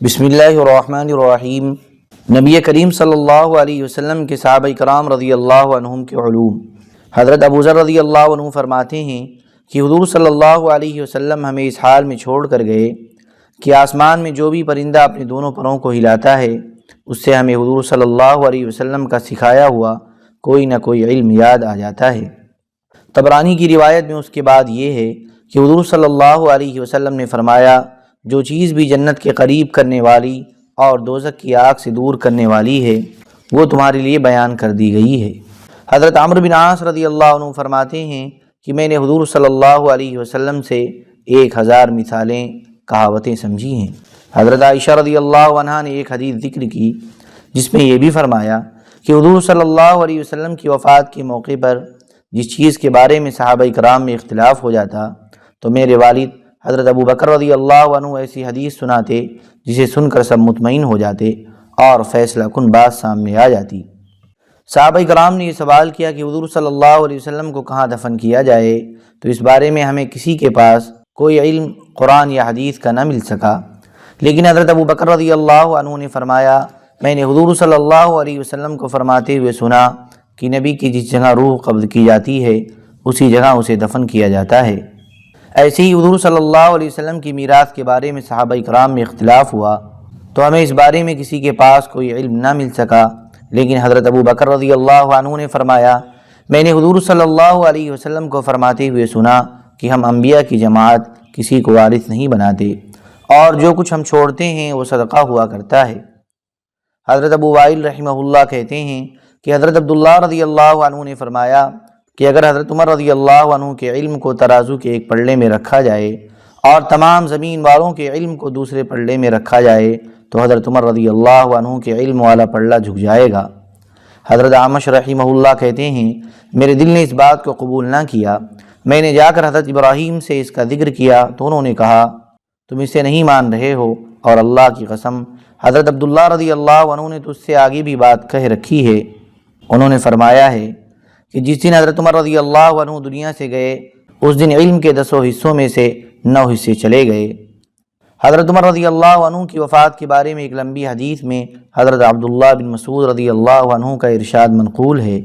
بسم اللہ الرحمن الرحیم۔ نبی کریم صلی اللہ علیہ وسلم کے صحابہ کرام رضی اللہ عنہم کے علوم۔ حضرت ابو ذر رضی اللہ عنہ فرماتے ہیں کہ حضور صلی اللہ علیہ وسلم ہمیں اس حال میں چھوڑ کر گئے کہ آسمان میں جو بھی پرندہ اپنے دونوں پروں کو ہلاتا ہے اس سے ہمیں حضور صلی اللہ علیہ وسلم کا سکھایا ہوا کوئی نہ کوئی علم یاد آ جاتا ہے۔ طبرانی کی روایت میں اس کے بعد یہ ہے کہ حضور صلی اللہ علیہ وسلم نے فرمایا، جو چیز بھی جنت کے قریب کرنے والی اور دوزخ کی آگ سے دور کرنے والی ہے وہ تمہارے لیے بیان کر دی گئی ہے۔ حضرت عمرو بن عاص رضی اللہ عنہ فرماتے ہیں کہ میں نے حضور صلی اللہ علیہ وسلم سے 1000 مثالیں کہاوتیں سمجھی ہیں۔ حضرت عائشہ رضی اللہ عنہا نے ایک حدیث ذکر کی جس میں یہ بھی فرمایا کہ حضور صلی اللہ علیہ وسلم کی وفات کے موقع پر جس چیز کے بارے میں صحابہ کرام میں اختلاف ہو جاتا تو میرے والد حضرت ابو بکر رضی اللہ عنہ ایسی حدیث سناتے جسے سن کر سب مطمئن ہو جاتے اور فیصلہ کن بات سامنے آ جاتی۔ صحابہ کرام نے یہ سوال کیا کہ حضور صلی اللہ علیہ وسلم کو کہاں دفن کیا جائے، تو اس بارے میں ہمیں کسی کے پاس کوئی علم قرآن یا حدیث کا نہ مل سکا، لیکن حضرت ابو بکر رضی اللہ عنہ نے فرمایا، میں نے حضور صلی اللہ علیہ وسلم کو فرماتے ہوئے سنا کہ نبی کی جس جگہ روح قبض کی جاتی ہے اسی جگہ اسے دفن کیا جاتا ہے۔ ایسے ہی حضور صلی اللہ علیہ وسلم کی میراث کے بارے میں صحابہ کرام میں اختلاف ہوا تو ہمیں اس بارے میں کسی کے پاس کوئی علم نہ مل سکا، لیکن حضرت ابو بکر رضی اللہ عنہ نے فرمایا، میں نے حضور صلی اللہ علیہ وسلم کو فرماتے ہوئے سنا کہ ہم انبیاء کی جماعت کسی کو وارث نہیں بناتے اور جو کچھ ہم چھوڑتے ہیں وہ صدقہ ہوا کرتا ہے۔ حضرت ابو وائل رحمہ اللہ کہتے ہیں کہ حضرت عبداللہ رضی اللہ عنہ نے فرمایا کہ اگر حضرت عمر رضی اللہ عنہ کے علم کو ترازو کے ایک پلڑے میں رکھا جائے اور تمام زمین والوں کے علم کو دوسرے پلڑے میں رکھا جائے تو حضرت عمر رضی اللہ عنہ کے علم والا پلڑا جھک جائے گا۔ حضرت اعمش رحمہ اللہ کہتے ہیں میرے دل نے اس بات کو قبول نہ کیا، میں نے جا کر حضرت ابراہیم سے اس کا ذکر کیا تو انہوں نے کہا تم اسے نہیں مان رہے ہو، اور اللہ کی قسم حضرت عبداللہ رضی اللہ عنہ نے تو اس سے آگے بھی بات کہہ رکھی ہے۔ انہوں نے فرمایا ہے کہ جس دن حضرت عمر رضی اللہ عنہ دنیا سے گئے اس دن علم کے 10 حصوں میں سے 9 حصے چلے گئے۔ حضرت عمر رضی اللہ عنہ کی وفات کے بارے میں ایک لمبی حدیث میں حضرت عبداللہ بن مسعود رضی اللہ عنہ کا ارشاد منقول ہے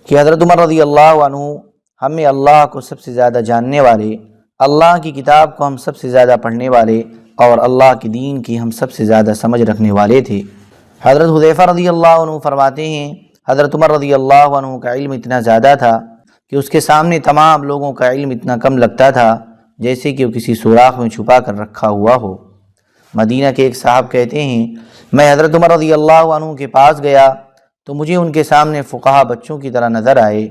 کہ حضرت عمر رضی اللہ عنہ ہم میں اللہ کو سب سے زیادہ جاننے والے، اللہ کی کتاب کو ہم سب سے زیادہ پڑھنے والے اور اللہ کے دین کی ہم سب سے زیادہ سمجھ رکھنے والے تھے۔ حضرت حذیفہ رضی اللہ عنہ فرماتے ہیں حضرت عمر رضی اللہ عنہ کا علم اتنا زیادہ تھا کہ اس کے سامنے تمام لوگوں کا علم اتنا کم لگتا تھا جیسے کہ وہ کسی سوراخ میں چھپا کر رکھا ہوا ہو۔ مدینہ کے ایک صاحب کہتے ہیں میں حضرت عمر رضی اللہ عنہ کے پاس گیا تو مجھے ان کے سامنے فقہا بچوں کی طرح نظر آئے،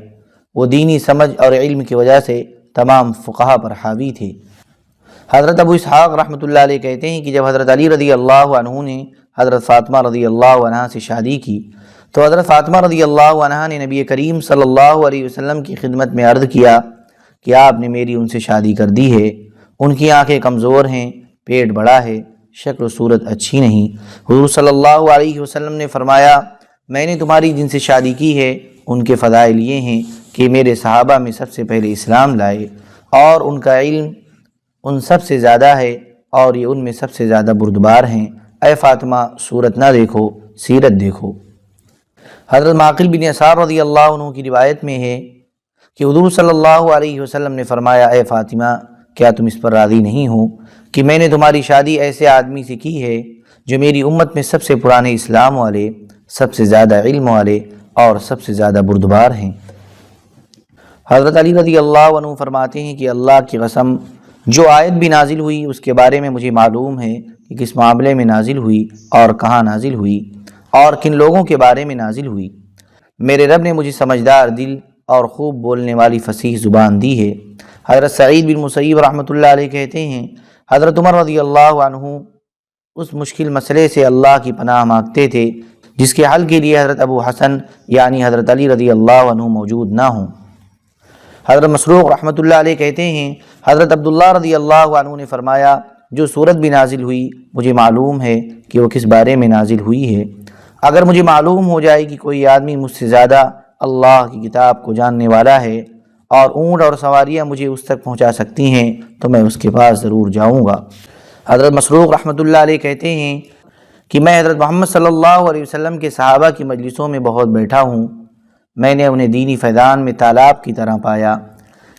وہ دینی سمجھ اور علم کی وجہ سے تمام فقہا پر حاوی تھے۔ حضرت ابو اسحاق رحمۃ اللہ علیہ کہتے ہیں کہ جب حضرت علی رضی اللہ عنہ نے حضرت فاطمہ رضی اللہ عنہا سے شادی کی تو حضرت فاطمہ رضی اللہ عنہا نے نبی کریم صلی اللہ علیہ وسلم کی خدمت میں عرض کیا کہ آپ نے میری ان سے شادی کر دی ہے، ان کی آنکھیں کمزور ہیں، پیٹ بڑا ہے، شکل و صورت اچھی نہیں۔ حضور صلی اللہ علیہ وسلم نے فرمایا میں نے تمہاری جن سے شادی کی ہے ان کے فضائل یہ ہیں کہ میرے صحابہ میں سب سے پہلے اسلام لائے اور ان کا علم ان سب سے زیادہ ہے اور یہ ان میں سب سے زیادہ بردبار ہیں۔ اے فاطمہ صورت نہ دیکھو، سیرت دیکھو۔ حضرت معقل بن یسار رضی اللہ عنہ کی روایت میں ہے کہ حضور صلی اللہ علیہ وسلم نے فرمایا اے فاطمہ کیا تم اس پر راضی نہیں ہو کہ میں نے تمہاری شادی ایسے آدمی سے کی ہے جو میری امت میں سب سے پرانے اسلام والے، سب سے زیادہ علم والے اور سب سے زیادہ بردبار ہیں۔ حضرت علی رضی اللہ عنہ فرماتے ہیں کہ اللہ کی قسم جو آیت بھی نازل ہوئی اس کے بارے میں مجھے معلوم ہے کہ کس معاملے میں نازل ہوئی اور کہاں نازل ہوئی اور کن لوگوں کے بارے میں نازل ہوئی۔ میرے رب نے مجھے سمجھدار دل اور خوب بولنے والی فصیح زبان دی ہے۔ حضرت سعید بن مسیب رحمۃ اللہ علیہ کہتے ہیں حضرت عمر رضی اللہ عنہ اس مشکل مسئلے سے اللہ کی پناہ مانگتے تھے جس کے حل کے لیے حضرت ابو حسن یعنی حضرت علی رضی اللہ عنہ موجود نہ ہوں۔ حضرت مسروق رحمۃ اللہ علیہ کہتے ہیں حضرت عبداللہ رضی اللہ عنہ نے فرمایا جو صورت بھی نازل ہوئی مجھے معلوم ہے کہ وہ کس بارے میں نازل ہوئی ہے۔ اگر مجھے معلوم ہو جائے کہ کوئی آدمی مجھ سے زیادہ اللہ کی کتاب کو جاننے والا ہے اور اونٹ اور سواریاں مجھے اس تک پہنچا سکتی ہیں تو میں اس کے پاس ضرور جاؤں گا۔ حضرت مسروق رحمۃ اللہ علیہ کہتے ہیں کہ میں حضرت محمد صلی اللہ علیہ وسلم کے صحابہ کی مجلسوں میں بہت بیٹھا ہوں، میں نے انہیں دینی فیضان میں تالاب کی طرح پایا۔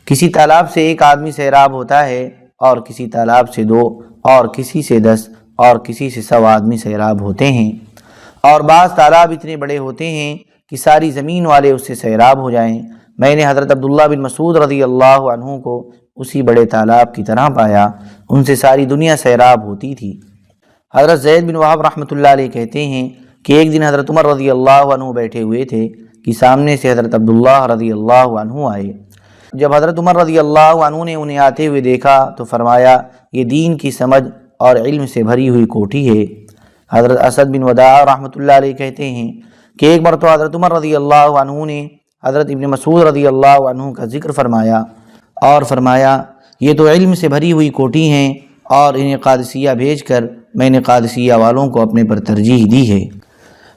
کسی تالاب سے ایک آدمی سیراب ہوتا ہے، اور کسی تالاب سے 2، اور کسی سے 10، اور کسی سے 100 آدمی سیراب ہوتے ہیں، اور بعض تالاب اتنے بڑے ہوتے ہیں کہ ساری زمین والے اس سے سیراب ہو جائیں۔ میں نے حضرت عبداللہ بن مسعود رضی اللہ عنہ کو اسی بڑے تالاب کی طرح پایا، ان سے ساری دنیا سیراب ہوتی تھی۔ حضرت زید بن وہب رحمۃ اللہ علیہ کہتے ہیں کہ ایک دن حضرت عمر رضی اللہ عنہ بیٹھے ہوئے تھے کہ سامنے سے حضرت عبداللہ رضی اللہ عنہ آئے۔ جب حضرت عمر رضی اللہ عنہ نے انہیں آتے ہوئے دیکھا تو فرمایا، یہ دین کی سمجھ اور علم سے بھری ہوئی کوٹھی ہے۔ حضرت اسد بن وداع رحمۃ اللہ علیہ کہتے ہیں کہ ایک مرتبہ حضرت عمر رضی اللہ عنہ نے حضرت ابن مسعود رضی اللہ عنہ کا ذکر فرمایا اور فرمایا، یہ تو علم سے بھری ہوئی کوٹھی ہیں، اور انہیں قادسیہ بھیج کر میں نے قادسیہ والوں کو اپنے پر ترجیح دی ہے۔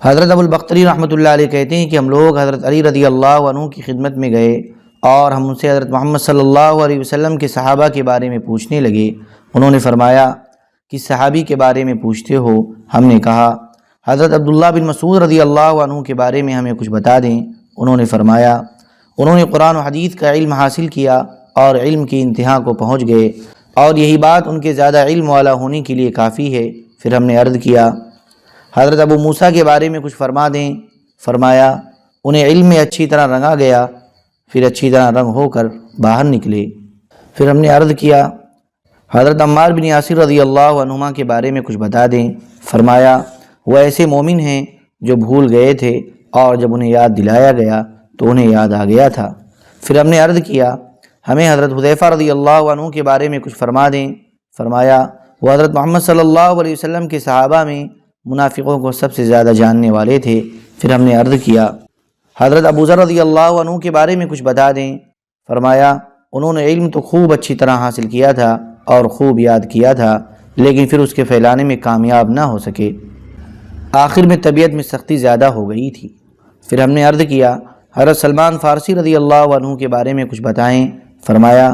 حضرت ابو البختری رحمۃ اللہ علیہ کہتے ہیں کہ ہم لوگ حضرت علی رضی اللہ عنہ کی خدمت میں گئے اور ہم ان سے حضرت محمد صلی اللہ علیہ وسلم کے صحابہ کے بارے میں پوچھنے لگے۔ انہوں نے فرمایا، کس صحابی کے بارے میں پوچھتے ہو؟ ہم نے کہا، حضرت عبداللہ بن مسعود رضی اللہ عنہ کے بارے میں ہمیں کچھ بتا دیں۔ انہوں نے فرمایا، انہوں نے قرآن و حدیث کا علم حاصل کیا اور علم کی انتہا کو پہنچ گئے، اور یہی بات ان کے زیادہ علم والا ہونے کے لیے کافی ہے۔ پھر ہم نے عرض کیا، حضرت ابو موسیٰ کے بارے میں کچھ فرما دیں۔ فرمایا، انہیں علم میں اچھی طرح رنگا گیا، پھر اچھی طرح رنگ ہو کر باہر نکلے۔ پھر ہم نے عرض کیا، حضرت عمار بن یاسر رضی اللہ عنہما کے بارے میں کچھ بتا دیں۔ فرمایا، وہ ایسے مومن ہیں جو بھول گئے تھے، اور جب انہیں یاد دلایا گیا تو انہیں یاد آ گیا تھا۔ پھر ہم نے عرض کیا، ہمیں حضرت حذیفہ رضی اللہ عنہ کے بارے میں کچھ فرما دیں۔ فرمایا، وہ حضرت محمد صلی اللہ علیہ وسلم کے صحابہ میں منافقوں کو سب سے زیادہ جاننے والے تھے۔ پھر ہم نے عرض کیا، حضرت ابو ذر رضی اللہ عنہ کے بارے میں کچھ بتا دیں۔ فرمایا، انہوں نے علم تو خوب اچھی طرح حاصل کیا تھا اور خوب یاد کیا تھا، لیکن پھر اس کے پھیلانے میں کامیاب نہ ہو سکے، آخر میں طبیعت میں سختی زیادہ ہو گئی تھی۔ پھر ہم نے عرض کیا، حضرت سلمان فارسی رضی اللہ عنہ کے بارے میں کچھ بتائیں۔ فرمایا،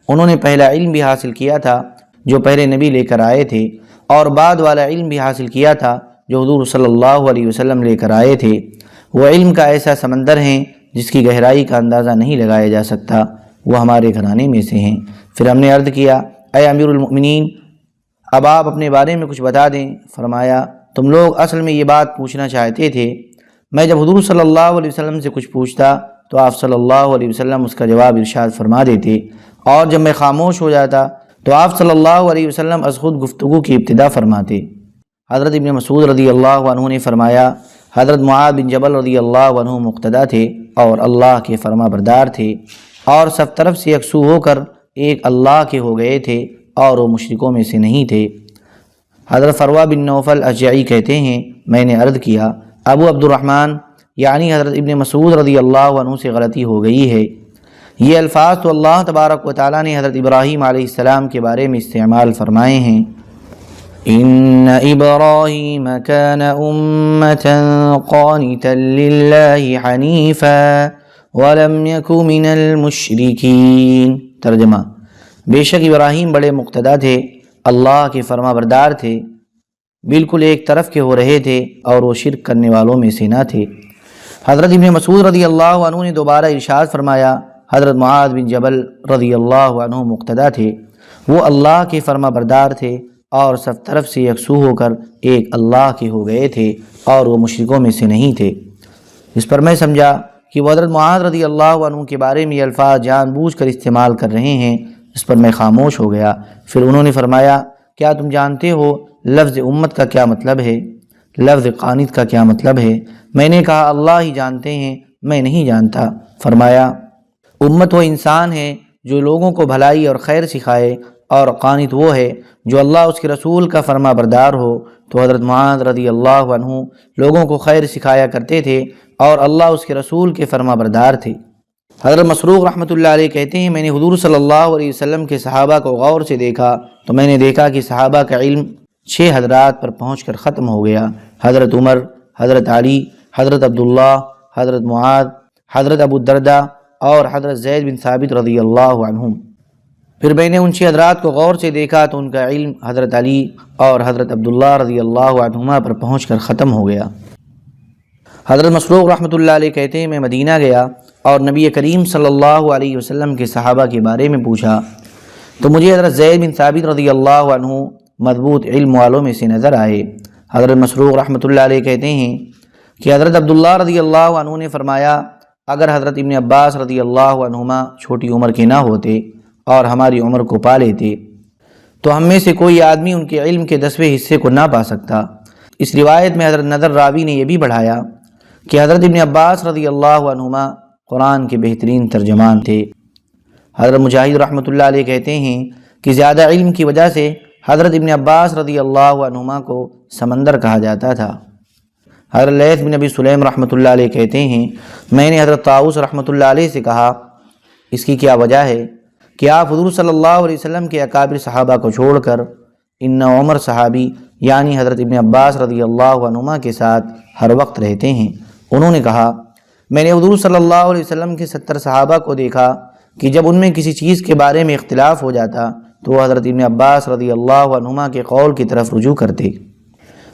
انہوں نے پہلا علم بھی حاصل کیا تھا جو پہلے نبی لے کر آئے تھے، اور بعد والا علم بھی حاصل کیا تھا جو حضور صلی اللہ علیہ وسلم لے کر آئے تھے۔ وہ علم کا ایسا سمندر ہیں جس کی گہرائی کا اندازہ نہیں لگایا جا سکتا، وہ ہمارے گھرانے میں سے ہیں۔ پھر ہم نے عرض کیا، اے امیر المؤمنین، اب آپ اپنے بارے میں کچھ بتا دیں۔ فرمایا، تم لوگ اصل میں یہ بات پوچھنا چاہتے تھے، میں جب حضور صلی اللہ علیہ وسلم سے کچھ پوچھتا تو آپ صلی اللہ علیہ وسلم اس کا جواب ارشاد فرما دیتے، اور جب میں خاموش ہو جاتا تو آپ صلی اللہ علیہ وسلم از خود گفتگو کی ابتدا فرماتے۔ حضرت ابن مسعود رضی اللہ عنہ نے فرمایا، حضرت معاذ بن جبل رضی اللہ عنہ مقتدا تھے اور اللہ کے فرما بردار تھے، اور سب طرف سے یکسو ہو کر ایک اللہ کے ہو گئے تھے، اور وہ مشرکوں میں سے نہیں تھے۔ حضرت فروہ بن نوفل اشجعی کہتے ہیں، میں نے عرض کیا، ابو عبد الرحمن یعنی حضرت ابن مسعود رضی اللہ عنہ سے غلطی ہو گئی ہے۔ یہ الفاظ تو اللہ تبارک و تعالیٰ نے حضرت ابراہیم علیہ السلام کے بارے میں استعمال فرمائے ہیں۔ ان ابراہیم کان امۃ قانتا للہ حنیفا ولم یک من المشرکین۔ ترجمہ، بے شک ابراہیم بڑے مقتدا تھے، اللہ کے فرما بردار تھے، بالکل ایک طرف کے ہو رہے تھے، اور وہ شرک کرنے والوں میں سے نہ تھے۔ حضرت ابن مسعود رضی اللہ عنہ نے دوبارہ ارشاد فرمایا، حضرت معاذ بن جبل رضی اللہ عنہ مقتدا تھے، وہ اللہ کے فرما بردار تھے، اور سب طرف سے یکسو ہو کر ایک اللہ کے ہو گئے تھے، اور وہ مشرکوں میں سے نہیں تھے۔ اس پر میں سمجھا کہ وہ حضرت معاذ رضی اللہ عنہ کے بارے میں یہ الفاظ جان بوجھ کر استعمال کر رہے ہیں۔ اس پر میں خاموش ہو گیا۔ پھر انہوں نے فرمایا، کیا تم جانتے ہو لفظ امت کا کیا مطلب ہے؟ لفظ قانت کا کیا مطلب ہے؟ میں نے کہا، اللہ ہی جانتے ہیں، میں نہیں جانتا۔ فرمایا، امت وہ انسان ہے جو لوگوں کو بھلائی اور خیر سکھائے، اور قانت وہ ہے جو اللہ اس کے رسول کا فرما بردار ہو۔ تو حضرت معاذ رضی اللہ عنہ لوگوں کو خیر سکھایا کرتے تھے، اور اللہ اس کے رسول کے فرما بردار تھے۔ حضرت مسروق رحمۃ اللہ علیہ کہتے ہیں، میں نے حضور صلی اللہ علیہ وسلم کے صحابہ کو غور سے دیکھا تو میں نے دیکھا کہ صحابہ کا علم 6 حضرات پر پہنچ کر ختم ہو گیا، حضرت عمر، حضرت علی، حضرت عبداللہ، حضرت معاذ، حضرت ابو الدرداء اور حضرت زید بن ثابت رضی اللہ عنہم۔ پھر میں نے ان چھ حضرات کو غور سے دیکھا تو ان کا علم حضرت علی اور حضرت عبداللہ رضی اللہ عنہما پر پہنچ کر ختم ہو گیا۔ حضرت مسروق رحمۃ اللہ علیہ کہتے ہیں میں مدینہ گیا اور نبی کریم صلی اللہ علیہ وسلم کے صحابہ کے بارے میں پوچھا تو مجھے حضرت زید بن ثابت رضی اللہ عنہ مضبوط علم والوں میں سے نظر آئے۔ حضرت مسروق رحمۃ اللہ علیہ کہتے ہیں کہ حضرت عبداللہ رضی اللہ عنہ نے فرمایا اگر حضرت ابن عباس رضی اللہ عنہما چھوٹی عمر کے نہ ہوتے اور ہماری عمر کو پا لیتے تو ہم میں سے کوئی آدمی ان کے علم کے 10ویں حصے کو نہ پا سکتا۔ اس روایت میں حضرت نظر راوی نے یہ بھی بڑھایا کہ حضرت ابن عباس رضی اللہ عنہما قرآن کے بہترین ترجمان تھے۔ حضرت مجاہد رحمۃ اللہ علیہ کہتے ہیں کہ زیادہ علم کی وجہ سے حضرت ابن عباس رضی اللہ عنہما کو سمندر کہا جاتا تھا۔ حضرت لیث بن ابی سلیم رحمۃ اللہ علیہ کہتے ہیں میں نے حضرت طاؤس رحمۃ اللہ علیہ سے کہا اس کی کیا وجہ ہے کہ آپ حضور صلی اللہ علیہ وسلم کے اکابر صحابہ کو چھوڑ کر ان عمر صحابی یعنی حضرت ابن عباس رضی اللہ عنہما کے ساتھ ہر وقت رہتے ہیں؟ انہوں نے کہا میں نے حضور صلی اللہ علیہ وسلم کے 70 صحابہ کو دیکھا کہ جب ان میں کسی چیز کے بارے میں اختلاف ہو جاتا تو وہ حضرت ابن عباس رضی اللہ عنہما کے قول کی طرف رجوع کرتے۔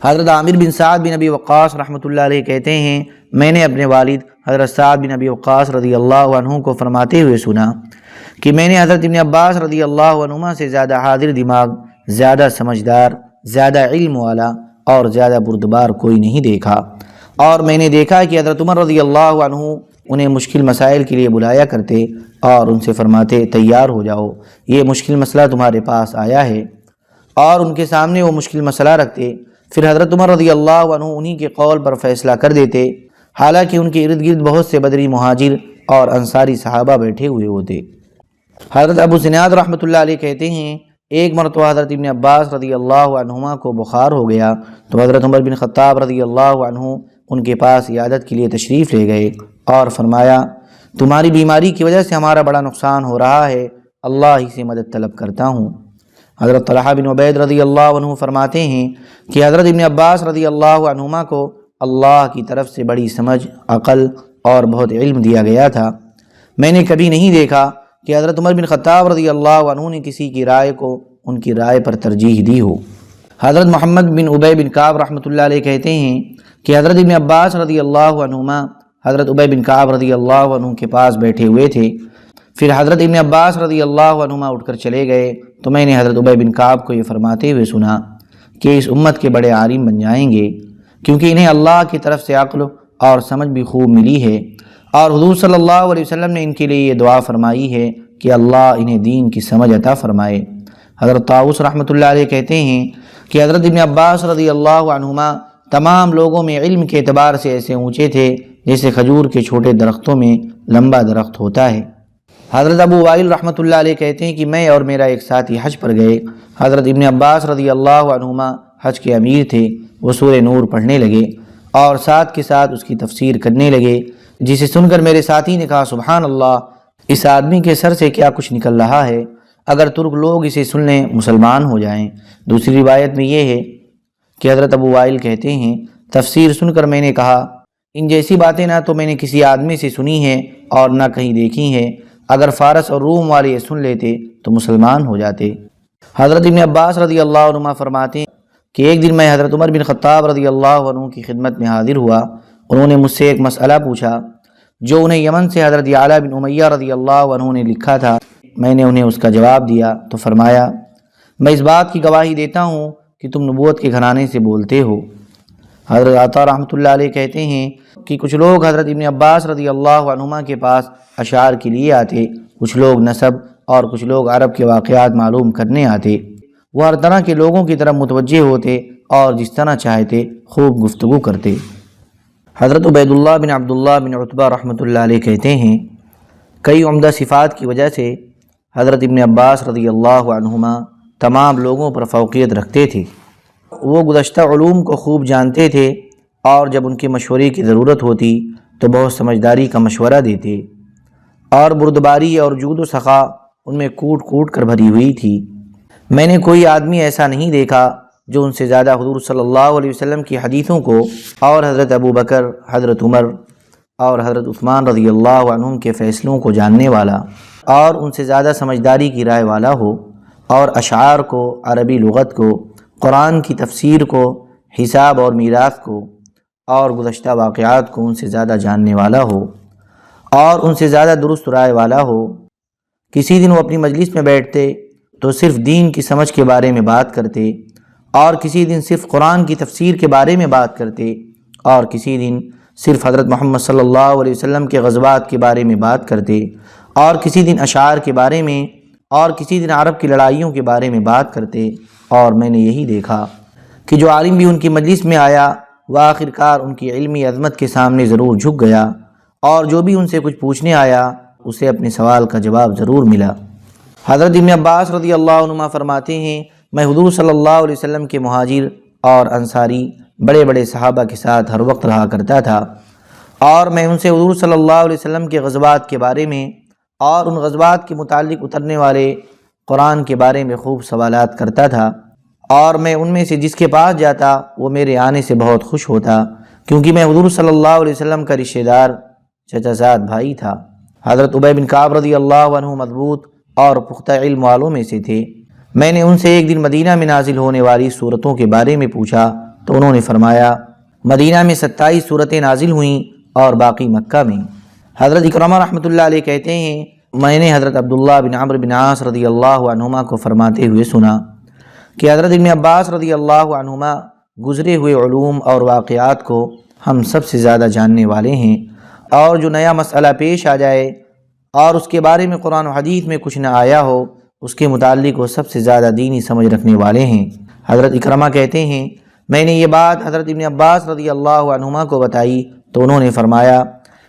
حضرت عامر بن سعد بن ابی وقاص رحمۃ اللہ علیہ کہتے ہیں میں نے اپنے والد حضرت سعد بن ابی وقاص رضی اللہ عنہ کو فرماتے ہوئے سنا کہ میں نے حضرت ابن عباس رضی اللہ عنہما سے زیادہ حاضر دماغ، زیادہ سمجھدار، زیادہ علم والا اور زیادہ بردبار کوئی نہیں دیکھا، اور میں نے دیکھا کہ حضرت عمر رضی اللہ عنہ انہیں مشکل مسائل کے لیے بلایا کرتے اور ان سے فرماتے تیار ہو جاؤ یہ مشکل مسئلہ تمہارے پاس آیا ہے، اور ان کے سامنے وہ مشکل مسئلہ رکھتے، پھر حضرت عمر رضی اللہ عنہ انہی کے قول پر فیصلہ کر دیتے، حالانکہ ان کے ارد گرد بہت سے بدری مہاجر اور انصاری صحابہ بیٹھے ہوئے ہوتے۔ حضرت ابو زناد رحمۃ اللہ علیہ کہتے ہیں ایک مرتبہ حضرت ابن عباس رضی اللہ عنہما کو بخار ہو گیا تو حضرت عمر بن خطاب رضی اللہ عنہ ان کے پاس عیادت کے لیے تشریف لے گئے اور فرمایا تمہاری بیماری کی وجہ سے ہمارا بڑا نقصان ہو رہا ہے، اللہ ہی سے مدد طلب کرتا ہوں۔ حضرت طلحہ بن عبید رضی اللہ عنہ فرماتے ہیں کہ حضرت ابن عباس رضی اللہ عنہما کو اللہ کی طرف سے بڑی سمجھ، عقل اور بہت علم دیا گیا تھا۔ میں نے کبھی نہیں دیکھا کہ حضرت عمر بن خطاب رضی اللہ عنہ نے کسی کی رائے کو ان کی رائے پر ترجیح دی ہو۔ حضرت محمد بن ابی بن کعب رحمۃ اللہ علیہ کہتے ہیں کہ حضرت ابن عباس رضی اللہ عنہما حضرت ابی بن کعب رضی اللہ عنہ کے پاس بیٹھے ہوئے تھے، پھر حضرت ابن عباس رضی اللہ عنہما اٹھ کر چلے گئے تو میں نے حضرت ابی بن کعب کو یہ فرماتے ہوئے سنا کہ اس امت کے بڑے عالم بن جائیں گے کیونکہ انہیں اللہ کی طرف سے عقل اور سمجھ بھی خوب ملی ہے، اور حضور صلی اللہ علیہ وسلم نے ان کے لیے یہ دعا فرمائی ہے کہ اللہ انہیں دین کی سمجھ عطا فرمائے۔ حضرت طاؤس رحمۃ اللہ علیہ کہتے ہیں کہ حضرت ابن عباس رضی اللہ عنہما تمام لوگوں میں علم کے اعتبار سے ایسے اونچے تھے جیسے کھجور کے چھوٹے درختوں میں لمبا درخت ہوتا ہے۔ حضرت ابو وائل رحمۃ اللہ علیہ کہتے ہیں کہ میں اور میرا ایک ساتھی حج پر گئے، حضرت ابن عباس رضی اللہ عنہما حج کے امیر تھے، وہ سورہ نور پڑھنے لگے اور ساتھ کے ساتھ اس کی تفسیر کرنے لگے، جسے سن کر میرے ساتھی نے کہا سبحان اللہ، اس آدمی کے سر سے کیا کچھ نکل رہا ہے، اگر ترک لوگ اسے سن لیں مسلمان ہو جائیں۔ دوسری روایت میں یہ ہے کہ حضرت ابو وائل کہتے ہیں تفسیر سن کر میں نے کہا ان جیسی باتیں نہ تو میں نے کسی آدمی سے سنی ہیں اور نہ کہیں دیکھی ہیں، اگر فارس اور روم والے یہ سن لیتے تو مسلمان ہو جاتے۔ حضرت ابن عباس رضی اللہ عنہ فرماتے ہیں کہ ایک دن میں حضرت عمر بن خطاب رضی اللہ عنہ کی خدمت میں حاضر ہوا، انہوں نے مجھ سے ایک مسئلہ پوچھا جو انہیں یمن سے حضرت یعلا بن امیہ رضی اللہ عنہ نے لکھا تھا۔ میں نے انہیں اس کا جواب دیا تو فرمایا میں اس بات کی گواہی دیتا ہوں کہ تم نبوت کے گھرانے سے بولتے ہو۔ حضرت عطا رحمۃ اللہ علیہ کہتے ہیں کہ کچھ لوگ حضرت ابن عباس رضی اللہ عنہما کے پاس اشعار کے لیے آتے، کچھ لوگ نسب اور کچھ لوگ عرب کے واقعات معلوم کرنے آتے، وہ ہر طرح کے لوگوں کی طرف متوجہ ہوتے اور جس طرح چاہتے خوب گفتگو کرتے۔ حضرت عبید اللہ بن عبداللہ بن عتبہ رحمۃ اللہ علیہ کہتے ہیں کئی عمدہ صفات کی وجہ سے حضرت ابن عباس رضی اللہ عنہما تمام لوگوں پر فوقیت رکھتے تھے۔ وہ گزشتہ علوم کو خوب جانتے تھے اور جب ان کے مشورے کی ضرورت ہوتی تو بہت سمجھداری کا مشورہ دیتے، اور بردباری اور جود و سخا ان میں کوٹ کوٹ کر بھری ہوئی تھی۔ میں نے کوئی آدمی ایسا نہیں دیکھا جو ان سے زیادہ حضور صلی اللہ علیہ وسلم کی حدیثوں کو اور حضرت ابو بکر، حضرت عمر اور حضرت عثمان رضی اللہ عنہم کے فیصلوں کو جاننے والا۔ اور ان سے زیادہ سمجھداری کی رائے والا ہو، اور اشعار کو، عربی لغت کو، قرآن کی تفسیر کو، حساب اور میراث کو اور گزشتہ واقعات کو ان سے زیادہ جاننے والا ہو، اور ان سے زیادہ درست رائے والا ہو۔ کسی دن وہ اپنی مجلس میں بیٹھتے تو صرف دین کی سمجھ کے بارے میں بات کرتے، اور کسی دن صرف قرآن کی تفسیر کے بارے میں بات کرتے، اور کسی دن صرف حضرت محمد صلی اللہ علیہ وسلم کے غزوات کے بارے میں بات کرتے، اور کسی دن اشعار کے بارے میں، اور کسی دن عرب کی لڑائیوں کے بارے میں بات کرتے۔ اور میں نے یہی دیکھا کہ جو عالم بھی ان کی مجلس میں آیا وہ آخر کار ان کی علمی عظمت کے سامنے ضرور جھک گیا، اور جو بھی ان سے کچھ پوچھنے آیا اسے اپنے سوال کا جواب ضرور ملا۔ حضرت ابن عباس رضی اللہ عنہما فرماتے ہیں، میں حضور صلی اللہ علیہ وسلم کے مہاجر اور انصاری بڑے بڑے صحابہ کے ساتھ ہر وقت رہا کرتا تھا، اور میں ان سے حضور صلی اللہ علیہ وسلم کے غزوات کے بارے میں اور ان غزوات کے متعلق اترنے والے قرآن کے بارے میں خوب سوالات کرتا تھا، اور میں ان میں سے جس کے پاس جاتا وہ میرے آنے سے بہت خوش ہوتا، کیونکہ میں حضور صلی اللہ علیہ وسلم کا رشتہ دار چچا زاد بھائی تھا۔ حضرت ابی بن کعب رضی اللہ عنہ مضبوط اور پختہ علم والوں میں سے تھے۔ میں نے ان سے ایک دن مدینہ میں نازل ہونے والی صورتوں کے بارے میں پوچھا تو انہوں نے فرمایا، مدینہ میں 27 صورتیں نازل ہوئیں اور باقی مکہ میں۔ حضرت اکرمہ رحمۃ اللہ علیہ کہتے ہیں، میں نے حضرت عبداللہ بن عمرو بن عاص رضی اللہ عنہما کو فرماتے ہوئے سنا کہ حضرت ابن عباس رضی اللہ عنہما گزرے ہوئے علوم اور واقعات کو ہم سب سے زیادہ جاننے والے ہیں، اور جو نیا مسئلہ پیش آ جائے اور اس کے بارے میں قرآن و حدیث میں کچھ نہ آیا ہو اس کے متعلق وہ سب سے زیادہ دینی سمجھ رکھنے والے ہیں۔ حضرت اکرمہ کہتے ہیں، میں نے یہ بات حضرت ابن عباس رضی اللہ عنہما کو بتائی تو انہوں نے فرمایا،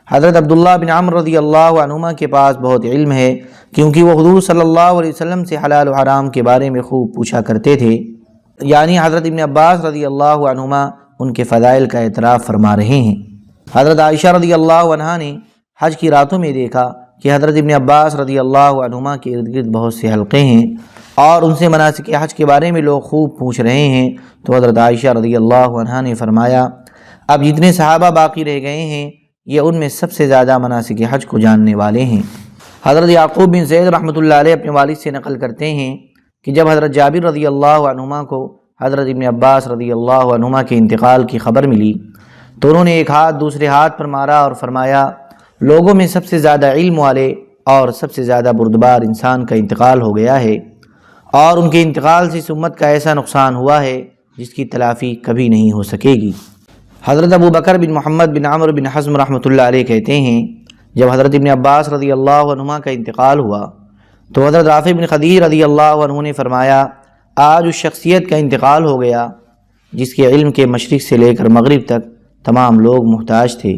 حضرت عبداللہ بن عمرو رضی اللہ عنہما کے پاس بہت علم ہے، کیونکہ وہ حضور صلی اللہ علیہ وسلم سے حلال و حرام کے بارے میں خوب پوچھا کرتے تھے۔ یعنی حضرت ابن عباس رضی اللہ عنہما ان کے فضائل کا اعتراف فرما رہے ہیں۔ حضرت عائشہ رضی اللہ عنہا نے حج کی راتوں میں دیکھا کہ حضرت ابن عباس رضی اللہ عنہما کے ارد گرد بہت سے حلقے ہیں اور ان سے مناسک حج کے بارے میں لوگ خوب پوچھ رہے ہیں، تو حضرت عائشہ رضی اللہ عنہا نے فرمایا، اب جتنے صحابہ باقی رہ گئے ہیں یہ ان میں سب سے زیادہ مناسک حج کو جاننے والے ہیں۔ حضرت یعقوب بن زید رحمۃ اللہ علیہ اپنے والد سے نقل کرتے ہیں کہ جب حضرت جابر رضی اللہ عنہما کو حضرت ابن عباس رضی اللہ عنہما کے انتقال کی خبر ملی تو انہوں نے ایک ہاتھ دوسرے ہاتھ پر مارا اور فرمایا، لوگوں میں سب سے زیادہ علم والے اور سب سے زیادہ بردبار انسان کا انتقال ہو گیا ہے، اور ان کے انتقال سے اس امت کا ایسا نقصان ہوا ہے جس کی تلافی کبھی نہیں ہو سکے گی۔ حضرت ابو بکر بن محمد بن عمرو بن حزم رحمۃ اللہ علیہ کہتے ہیں، جب حضرت ابن عباس رضی اللہ عنہما کا انتقال ہوا تو حضرت رافع بن خدیج رضی اللہ عنہ نے فرمایا، آج اس شخصیت کا انتقال ہو گیا جس کے علم کے مشرق سے لے کر مغرب تک تمام لوگ محتاج تھے۔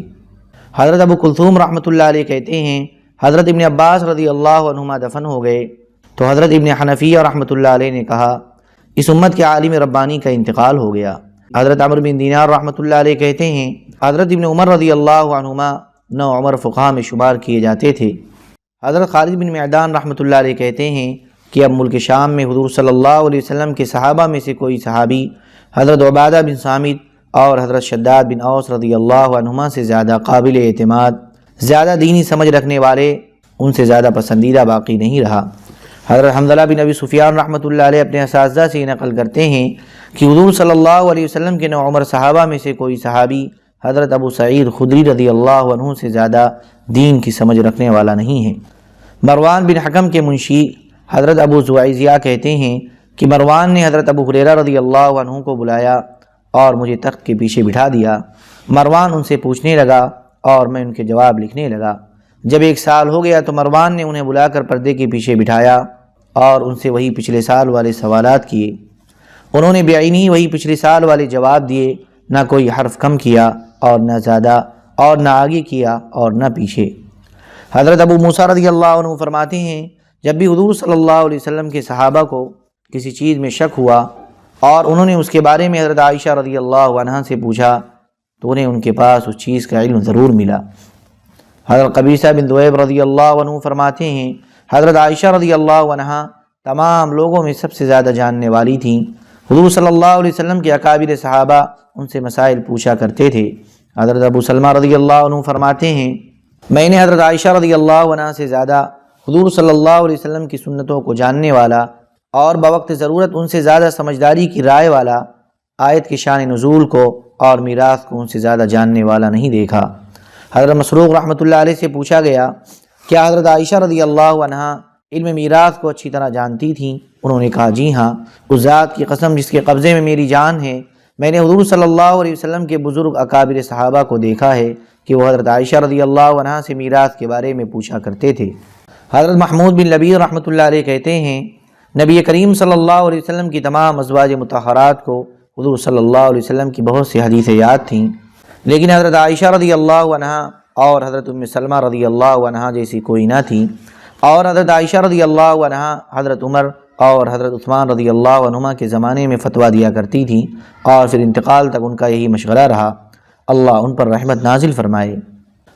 حضرت ابو کلثوم رحمۃ اللہ علیہ کہتے ہیں، حضرت ابن عباس رضی اللہ عنہما دفن ہو گئے تو حضرت ابن حنفیہ رحمۃ اللہ علیہ نے کہا، اس امت کے عالم ربانی کا انتقال ہو گیا۔ حضرت عمرو بن دینار رحمۃ اللہ علیہ کہتے ہیں، حضرت ابن عمر رضی اللہ عنہما 9 عمر فقہا میں شمار کیے جاتے تھے۔ حضرت خالد بن معدان رحمۃ اللہ علیہ کہتے ہیں کہ اب ملک شام میں حضور صلی اللہ علیہ وسلم کے صحابہ میں سے کوئی صحابی حضرت عبادہ بن صامت اور حضرت شداد بن اوس رضی اللہ عنہما سے زیادہ قابل اعتماد، زیادہ دینی سمجھ رکھنے والے، ان سے زیادہ پسندیدہ باقی نہیں رہا۔ حضرت حنظلہ بن ابی سفیان رحمۃ اللہ علیہ اپنے اساتذہ سے نقل کرتے ہیں کہ حضور صلی اللہ علیہ وسلم کے 9 عمر صحابہ میں سے کوئی صحابی حضرت ابو سعید خدری رضی اللہ عنہ سے زیادہ دین کی سمجھ رکھنے والا نہیں ہے۔ مروان بن حکم کے منشی حضرت ابو زوائزیہ کہتے ہیں کہ مروان نے حضرت ابو ہریرہ رضی اللہ عنہ کو بلایا اور مجھے تخت کے پیچھے بٹھا دیا۔ مروان ان سے پوچھنے لگا اور میں ان کے جواب لکھنے لگا۔ جب 1 سال ہو گیا تو مروان نے انہیں بلا کر پردے کے پیچھے بٹھایا اور ان سے وہی پچھلے سال والے سوالات کیے۔ انہوں نے بعینی وہی پچھلے سال والے جواب دیے، نہ کوئی حرف کم کیا اور نہ زیادہ، اور نہ آگے کیا اور نہ پیچھے۔ حضرت ابو موسیٰ رضی اللہ عنہ فرماتے ہیں، جب بھی حضور صلی اللہ علیہ وسلم کے صحابہ کو کسی چیز میں شک ہوا اور انہوں نے اس کے بارے میں حضرت عائشہ رضی اللہ عنہا سے پوچھا تو انہیں ان کے پاس اس چیز کا علم ضرور ملا۔ حضرت قبیصہ بن ذؤیب رضی اللہ عنہ فرماتے ہیں، حضرت عائشہ رضی اللہ عنہا تمام لوگوں میں سب سے زیادہ جاننے والی تھیں۔ حضور صلی اللہ علیہ وسلم کے اکابر صحابہ ان سے مسائل پوچھا کرتے تھے۔ حضرت ابو سلمہ رضی اللہ عنہ فرماتے ہیں، میں نے حضرت عائشہ رضی اللہ عنہا سے زیادہ حضور صلی اللہ علیہ وسلم کی سنتوں کو جاننے والا اور بوقت ضرورت ان سے زیادہ سمجھداری کی رائے والا آیت کی شان نزول کو اور میراث کو ان سے زیادہ جاننے والا نہیں دیکھا۔ حضرت مسروق رحمۃ اللہ علیہ سے پوچھا گیا کیا حضرت عائشہ رضی اللہ عنہا علم میراث کو اچھی طرح جانتی تھیں؟ انہوں نے کہا جی ہاں، اس ذات کی قسم جس کے قبضے میں میری جان ہے، میں نے حضور صلی اللہ علیہ وسلم کے بزرگ اکابر صحابہ کو دیکھا ہے کہ وہ حضرت عائشہ رضی اللہ عنہا سے میراث کے بارے میں پوچھا کرتے تھے۔ حضرت محمود بن لبید رحمۃ اللہ علیہ کہتے ہیں نبی کریم صلی اللہ علیہ وسلم کی تمام ازواج مطہرات کو حضور صلی اللہ علیہ وسلم کی بہت سی حدیثیں یاد تھیں، لیکن حضرت عائشہ رضی اللہ عنہا اور حضرت ام سلمہ رضی اللہ عنہا جیسی کوئی نہ تھی، اور حضرت عائشہ رضی اللہ عنہا حضرت عمر اور حضرت عثمان رضی اللہ عنہما کے زمانے میں فتویٰ دیا کرتی تھیں، اور پھر انتقال تک ان کا یہی مشغلہ رہا، اللہ ان پر رحمت نازل فرمائے۔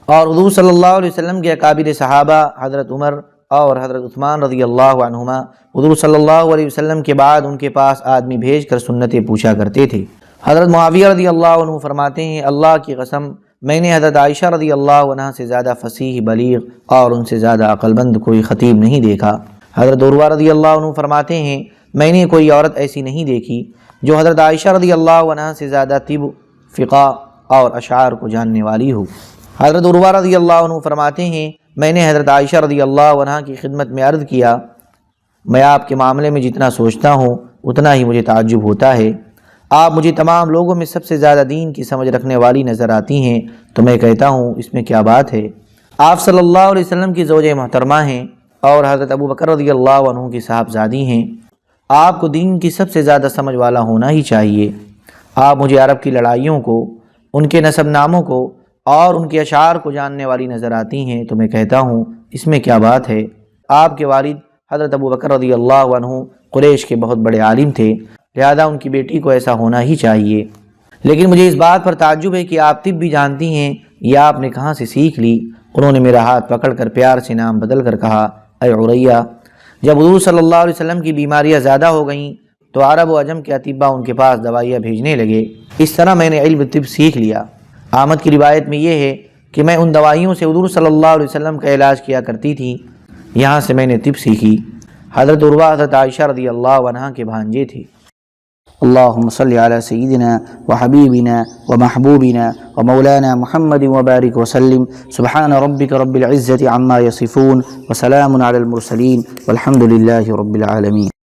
اور حضور صلی اللہ علیہ وسلم کے اکابر صحابہ حضرت عمر اور حضرت عثمان رضی اللہ عنہما حضور صلی اللہ علیہ وسلم کے بعد ان کے پاس آدمی بھیج کر سنتیں پوچھا کرتے تھے۔ حضرت معاویہ رضی اللہ عنہ فرماتے ہیں اللہ کی قسم میں نے حضرت عائشہ رضی اللہ عنہ سے زیادہ فصیح بلیغ اور ان سے زیادہ عقل مند کوئی خطیب نہیں دیکھا۔ حضرت عروہ رضی اللہ عنہ فرماتے ہیں میں نے کوئی عورت ایسی نہیں دیکھی جو حضرت عائشہ رضی اللہ عنہ سے زیادہ طب، فقہ اور اشعار کو جاننے والی ہو۔ حضرت عروہ رضی اللہ عنہ فرماتے ہیں میں نے حضرت عائشہ رضی اللہ عنہ کی خدمت میں عرض کیا میں آپ کے معاملے میں جتنا سوچتا ہوں اتنا ہی مجھے تعجب ہوتا ہے، آپ مجھے تمام لوگوں میں سب سے زیادہ دین کی سمجھ رکھنے والی نظر آتی ہیں، تو میں کہتا ہوں اس میں کیا بات ہے۔ آپ صلی اللہ علیہ وسلم کی زوجہ محترمہ ہیں اور حضرت ابو بکر رضی اللہ عنہ کی صاحبزادی ہیں، آپ کو دین کی سب سے زیادہ سمجھ والا ہونا ہی چاہیے۔ آپ مجھے عرب کی لڑائیوں کو، ان کے نسب ناموں کو اور ان کے اشعار کو جاننے والی نظر آتی ہیں، تو میں کہتا ہوں اس میں کیا بات ہے۔ آپ کے والد حضرت ابو بکر رضی اللہ عنہ قریش کے بہت بڑے عالم تھے، لہذا ان کی بیٹی کو ایسا ہونا ہی چاہیے۔ لیکن مجھے اس بات پر تعجب ہے کہ آپ طب بھی جانتی ہیں، یہ آپ نے کہاں سے سیکھ لی؟ انہوں نے میرا ہاتھ پکڑ کر پیار سے نام بدل کر کہا اے عریہ۔ جب حضور صلی اللہ علیہ وسلم کی بیماریاں زیادہ ہو گئیں تو عرب و عجم کے اطباء ان کے پاس دوائیاں بھیجنے لگے، اس طرح میں نے علم طب سیکھ لیا۔ احمد کی روایت میں یہ ہے کہ میں ان دوائیوں سے حضور صلی اللہ علیہ وسلم کا علاج کیا کرتی تھی، یہاں سے میں نے طب سیکھی۔ حضرت عروہ حضرت عائشہ رضی اللہ عنہا کے بھانجے تھے۔ اللہم صلی علی سیدنا وحبیبنا ومحبوبنا ومولانا محمد وبارک وسلم۔ سبحان ربک رب العزة عما یصفون وسلام علی المرسلین والحمد للہ رب العالمین۔